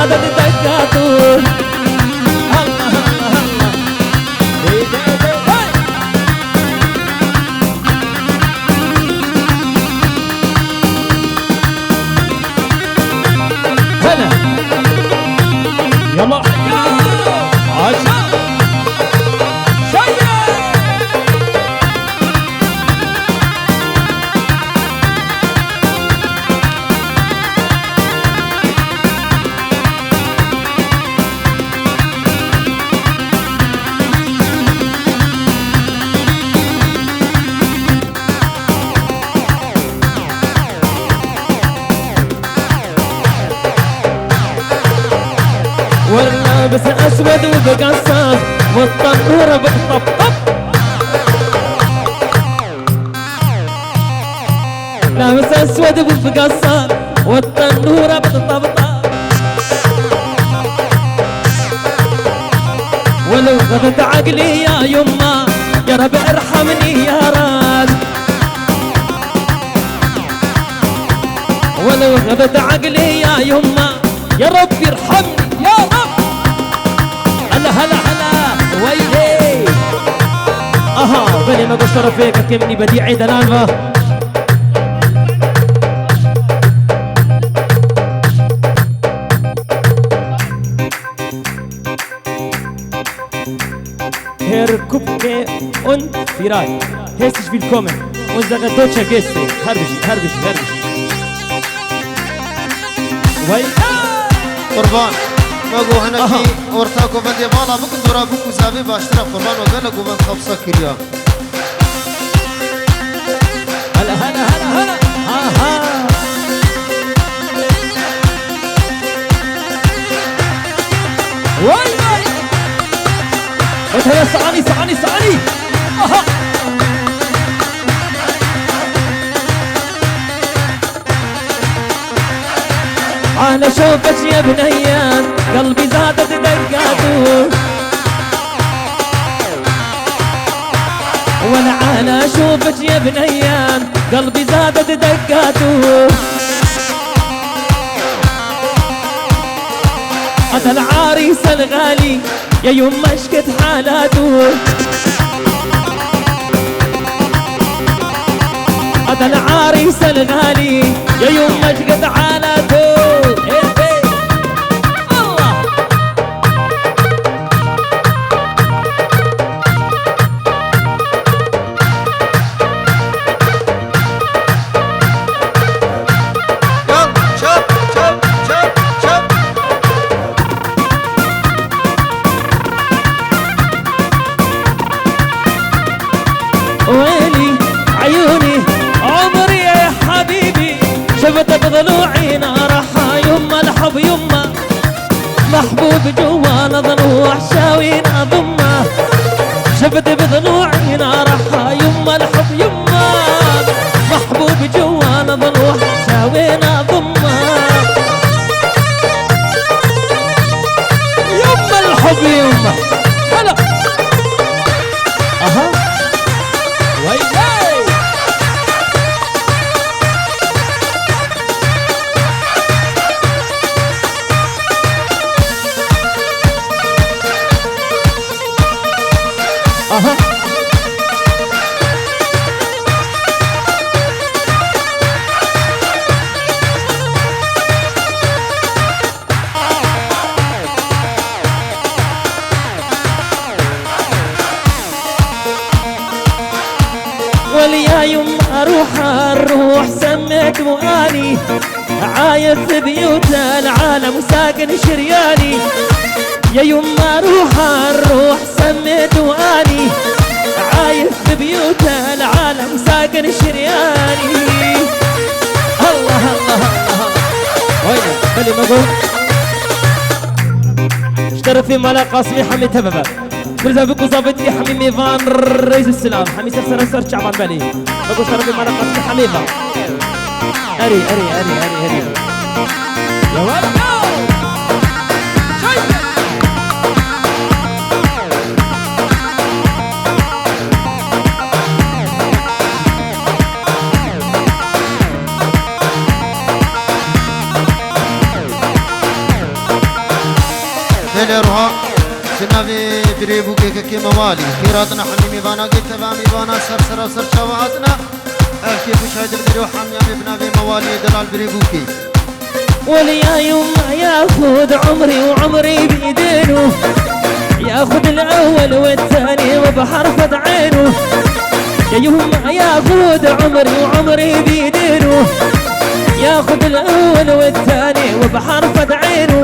زادت دقاته الله الله الله هلا يلا عشان واللابس اسود وبقصه والطنوره بتطبطب لابس اسود وبقصه والطنوره بتطبطب ولو غدت عقلي يا يما يا رب ارحمني يا راس ولو غدت عقلي يا يما يا رب ارحمني يا رب هلا هلا هلا ويلي اها بني ما قشر فيك كمني بديعي دلانفا Herr Kupke und Firai herzlich willkommen unsere deutsche Gäste herbisch قربان بگو هنکی ورتا کو بندی بالا بکن دورا بکو زابی باشتر قربان و گل کو بند خبصه کریا هلا هلا هلا هلا ها واي واي وتهيا سعاني اها أنا شوفك يا بنيان قلبي زادت دقاته وانا أنا شوفك يا بنيان قلبي زادت دقاته هذا العريس الغالي يا يما اشكت حالاته هذا العريس الغالي يا يما اشكت حالاته بضلوعي نارها يما الحب يما محبوب جوانا ضلوع شاوينا ضمه شفت بضلوعي نارها يما الحب يما محبوب جوانا ضلوع شاوينا ضمه يما الحب يما هلا اها ويلي وليا يما الروح سميت واني عايش في بيوت العالم ساكن شرياني يا يما الروح سميت واني عايش في بيوت العالم ساكن شرياني الله الله الله وين بلي مقول اشترى في ملا قاسمي حمي تبابا كل ذا صابت لي حمي ميفان رئيس السلام حمي سر شعبان بالي بقول اشترى في ملا قاسمي حميفا اري يا ولد بله روها جنابي بريبو كي موالي كيراتنا حميمي بانا قلت تبامي بانا سر شواهاتنا أكيد مشاهد بدري وحميمي بنابي موالي دلال بريبو كي وليا يما ياخذ عمري وعمري بيدينه ياخذ الاول والثاني وبحرفة عينه يا يما ياخذ عمري وعمري بيدينه ياخذ الاول والثاني وبحرفة عينه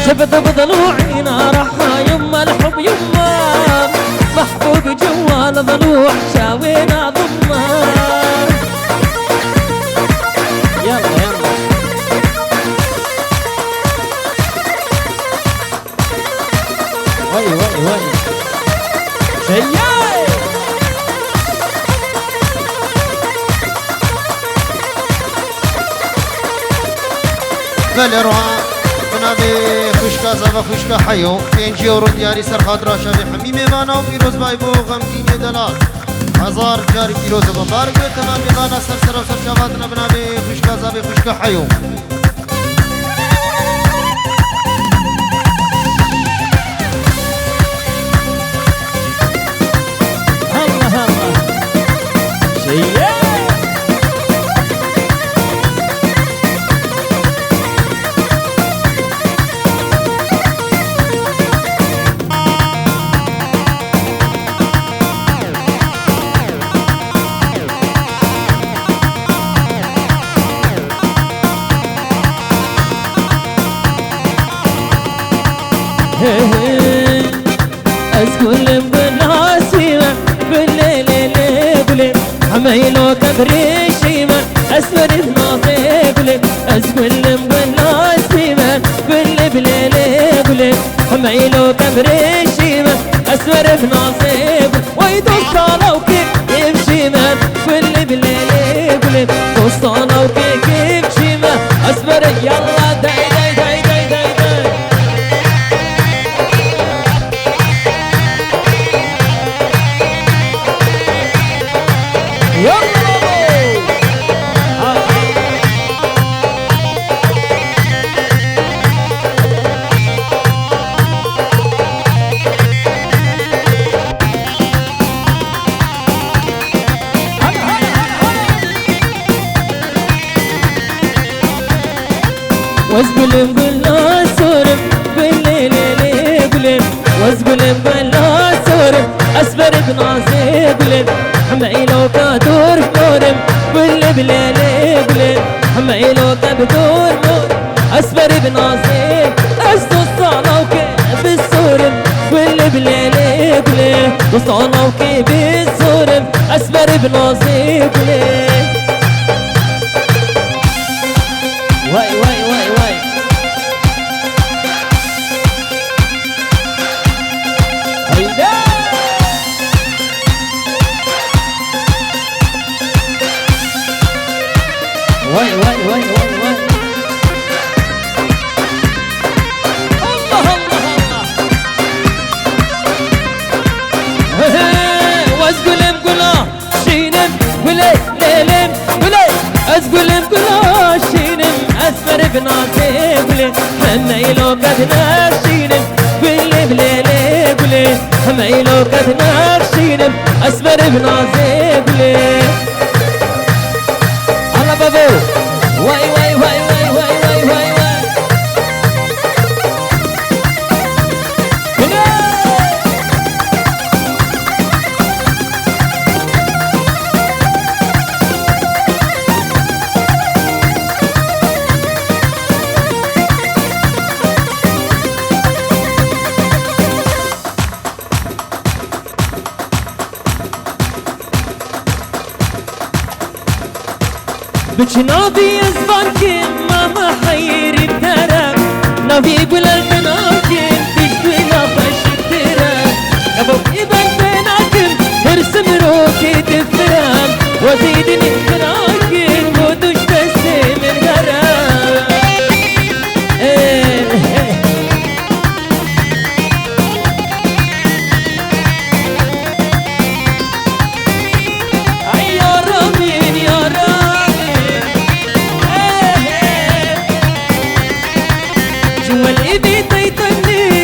شفت بضلوعي نارها يما الحب يما محبوب جوال ضلوع شاوينا ضمار يلا يلا وي شياي بله روها بنابي خوشكا زبا خوشكا حيو انجي ورو دياري سر خاطرا شابي حميمي بانا وفيروز بايبو غمكين دلال هزار جاري فيروز بمبارك تمامي بانا سر شاباتنا بنابي خوشكا زبا خوشكا حيو أسكن بالناسيمة بالليل ليل حميلو كبري شيمة أسفر بناطيبلي أسكن بالناسيمة بالليل ليل حميلو كبري شيمة أسفر بناصيب ويدوصالو كيف يمشيمة بالليل ليل دوصالو كيف يمشيمة أسفر يلا داي داي داي داي داي داي وازقلم قلنا سورم بالليل قلم وازقلم قلنا سورم أسفر بناصي قلم حمعيلو كادور نورم بالليل قلم حمعيلو كادور نور أسفر بناصي أسدو الصالة وكيف السورم بالليل قلم وصالة وكيف السورم أسفر بناصي قلم واي واي واي واي هيدا واي واي واي واي واي الله الله الله واسقلم قلا شينم ولي ليلم ولي اسقلم قلا شينم أسفر بناصي قلي حميلو قد ناشينم بلي بليلي قلي حميلو قد ناشينم أسفر بناصي قلي الله بابو واي واي واي واي واي واي واي واي بجنابي أزبانكين ماما حيري بترك نبي يقول المناكين تشبينا فشترك أبو إبن بيناكم هرسم روكي تفرم وزيدني فراكين ودوش بسي من غرام والإيدي تيتني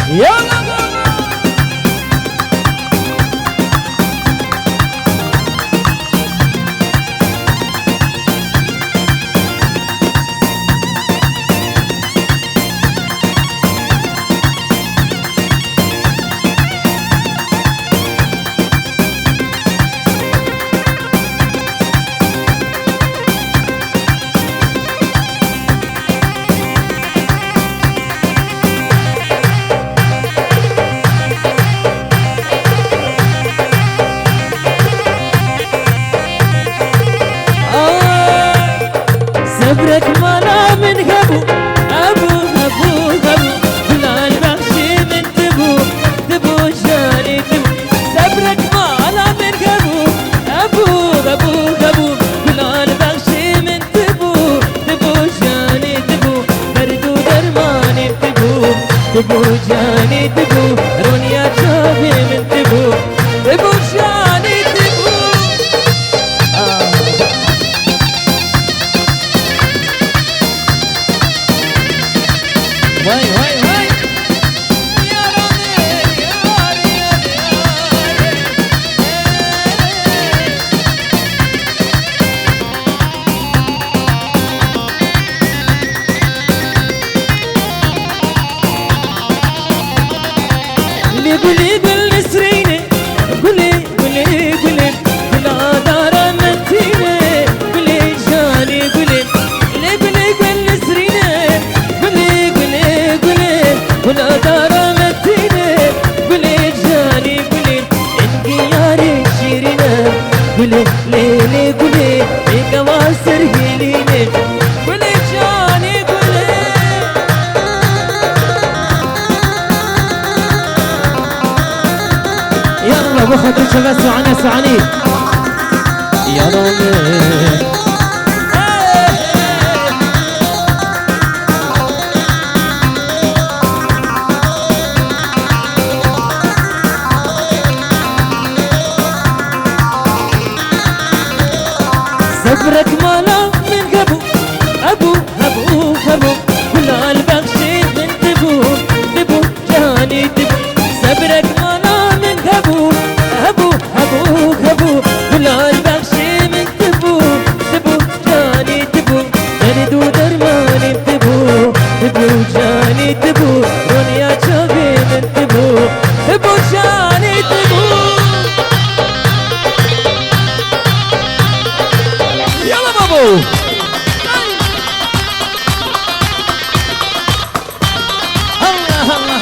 يلا صبرك مالا من هبو أبو هبو هبو بلا البخشي من تبو تبو جاني تبو صبرك مالا من هبو أبو هبو هبو بلا البخشي من تبو تبو جاني تبو دردو درماني تبو تبو جاني تبو رونيا شافي من تبو تبو جاني تبو واي واي واي يا راني يا راني يا قولي قولي سريني قولي قولي قولي بلا دار منتيني قولي جاني قولي قولي قولي قولي سريني قولي قولي قولي بلا دار منتيني قولي جاني قولي انقي ياري شيريني قولي ليلي قولي بكواسر هيليني قولي جاني قولي يلا بخدر شباب سعاني سعاني يا رامي صبرك مالا من قبو أبو هبو هبو كل البخشي من تبو تبو جاني تبو صبرك مالا من قبو أبو هبو هبو كل البخشي من تبو تبو جاني تبو دردو درماني تبو تبو جاني تبو دنيا شافي من تبو تبو جاني تبو يلا بابو الله الله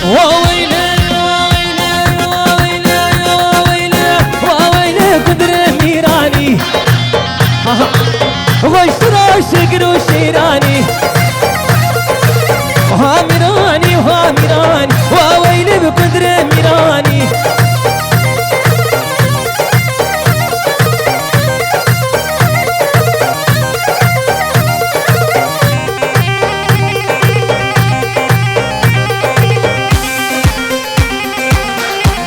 وويلي وويلي وويلي وويلي وويلي قدر ميراني واشترى شقر وشيراني وهامراني وهامراني وويلي بقدر ميراني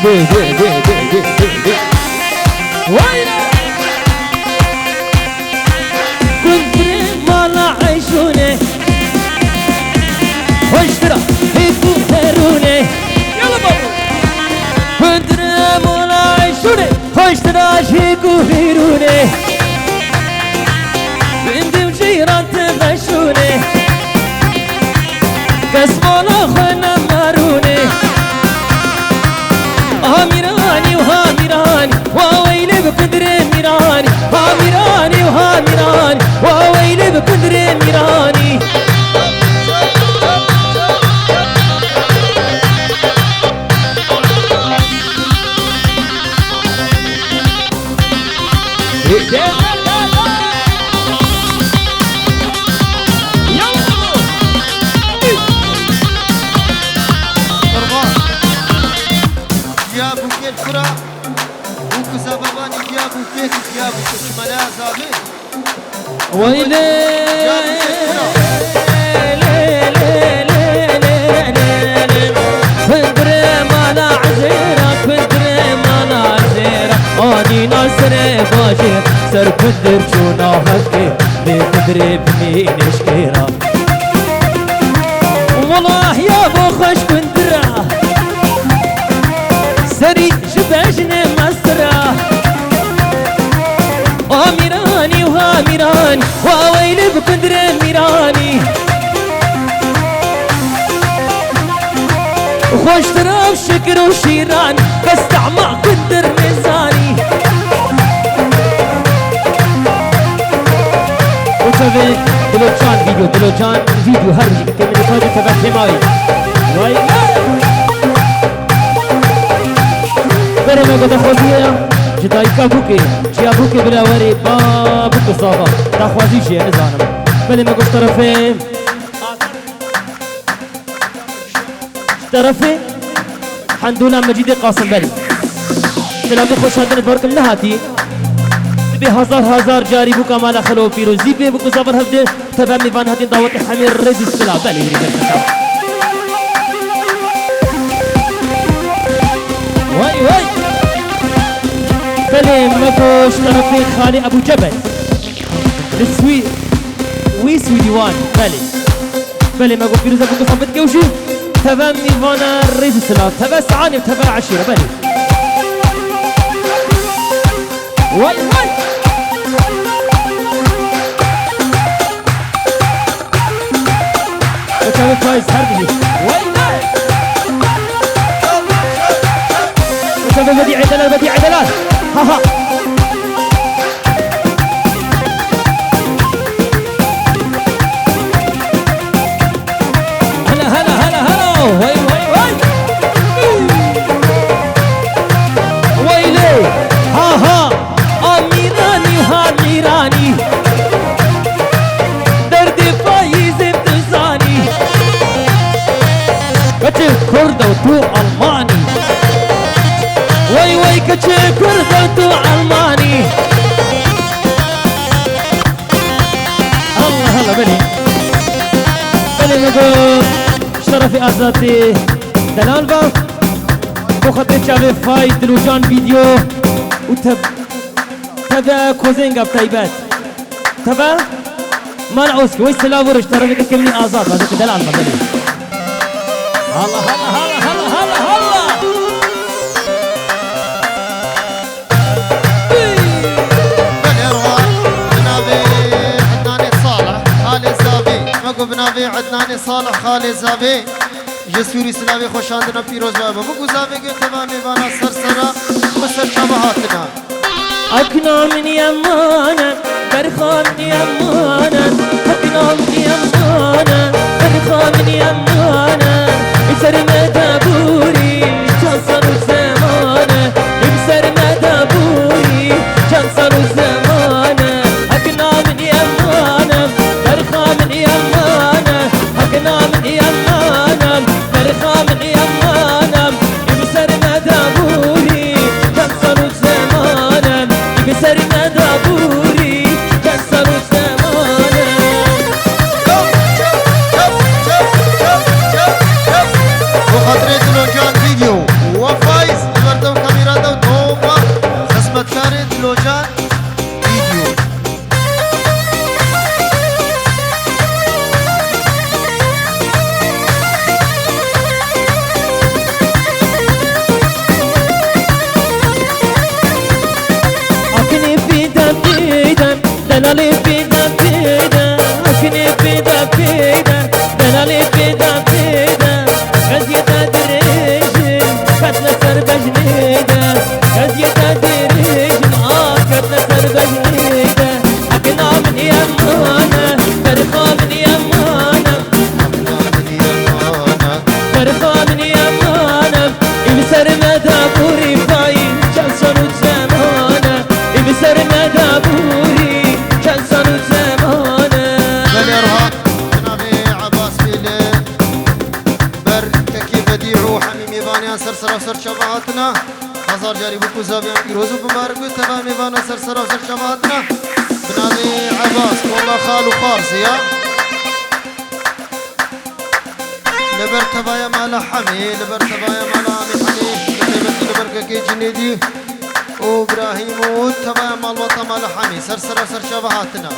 دي دي دي دي دي دي دي ويلي كنت مالا عيشوني واشترى هيكو هروني يلا بابا كنت مالا عيشوني واشترى هيكو هروني بنتي وجيران تغشوني قسمونا خنا ماروني هاميراني وهاميراني وويلي بقدر ميراني هاميراني وهاميراني وويلي بقدر ميراني جابوا كيف كرة وكسباباني جابوا كيف جابوا كشمالها زابين ويلي اني ناصر باجر سر كدر شونا هكي بقدر بمين اشكيرا والله يا ابو خوش كندرا سري شباجني مسرا اميراني وهاميراني وويلي بكندر ميراني وخوش تراب شكر وشيران كاستعمى كندر ميزاني وشوفي دلوجان فيديو هرجي كتير من الفاضي تبعتي معي واي برمه قد خوزيه جداي كابوكي جيابوكي بلا وري بابوكو صافا تاخوازي شي نزانم بلي ما قلت طرفين طرفي حمدولا مجيد قاسم بلي سلامي خوش هدن بارك النهاتي بي هزار جاري بوكا مالا خلو فيروزي بي بوكو زبر هفده تبع ميفان هاتين دعوتي حمير ريدي السلام بلي يريد الكتاب واي بلي مكوش طرفي خالي ابو جبل السوي ويسوي ديوان بلي مكو فيروز ابوكو صبت كوشي تبع ميفانا ريد السلام تبع سعاني وتبع عشيرة بلي واي وكان فايز حربي واي وكان بديع دلال ها هلا واي ويلي ها أميراني دردي فايز بتزاني كتب كردة وتو ألماني واي كتب كردة وتو ألماني الله بلي نقول شرفي أزاتي دلال با بخطي شافي فاي دلوجان فيديو تبا كوزينغا بتايبات تبا ما نعوزك ويس لا ورش ترى بك كمني آزاد هذا دلال با بلي هلا بنابي عدنان صالح خالد زابي جسوري سلاوي خوشاندنا پیروز بابا بگو زابي گو تمامي وانا سرسرا مسر شبهاتنا اكنا من يمانا برخا من يمانا اكنا من يمانا برخا من يمانا بسر مدبوري جنسان الزمانة بسر مدبوري جنسان الزمانة اكنا من يمانا برخا من يمانا اكنا من يمانا برخا من يمانا بسر مدبوري جنسان الزمانة بسر مدبوري جنسان الزمانة وخطري دلوجان فيديو وفايز بردو كاميرا دو توبا خدمت كاري دلوجان فيديو أكني بيدا دلالي بيدا أكني بيدا دلالي بيدا غزيتا دريجن كتنا سربجنيدا غزيتا دريجن كتنا سربجنيدا هزار جاری بکو زابیان پیروز و بمارگو تبا میوانا سر و سر شبهاتنا بنامی عباس والله خالو فارسيا لبر تبايا مالا حمي لبر تبايا مالا عمي حمي كتبتي لبر كي جنيدي وابراهيم وتبايا مال وطا مالا حمي سر شبهاتنا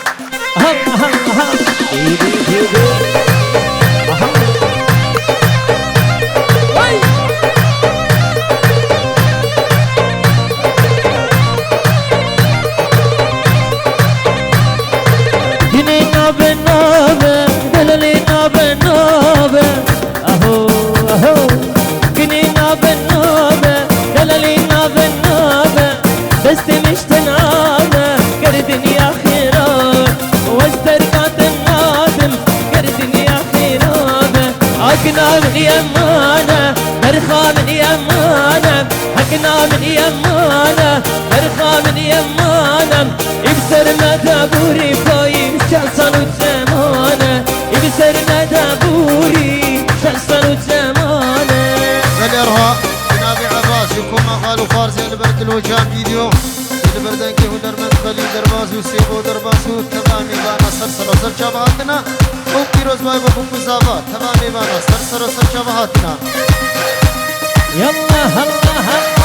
حكنا من يمانا مرخى من يمانا حكنا من يمانا مرخى من يمانا يبسرنا دابوري فايم شخصا وزمانا يبسرنا دابوري شخصا وزمانا بالإرهاء جنابي عباس يكون خالو فارسي البرد الوجام فيديو البردن كيهو درمت خليل درباس وسيفو درباس تمامي بانا سر شبهاتنا وكيروز باي بكم زابات تمامي بانا سر شبهاتنا يلا هلا هلا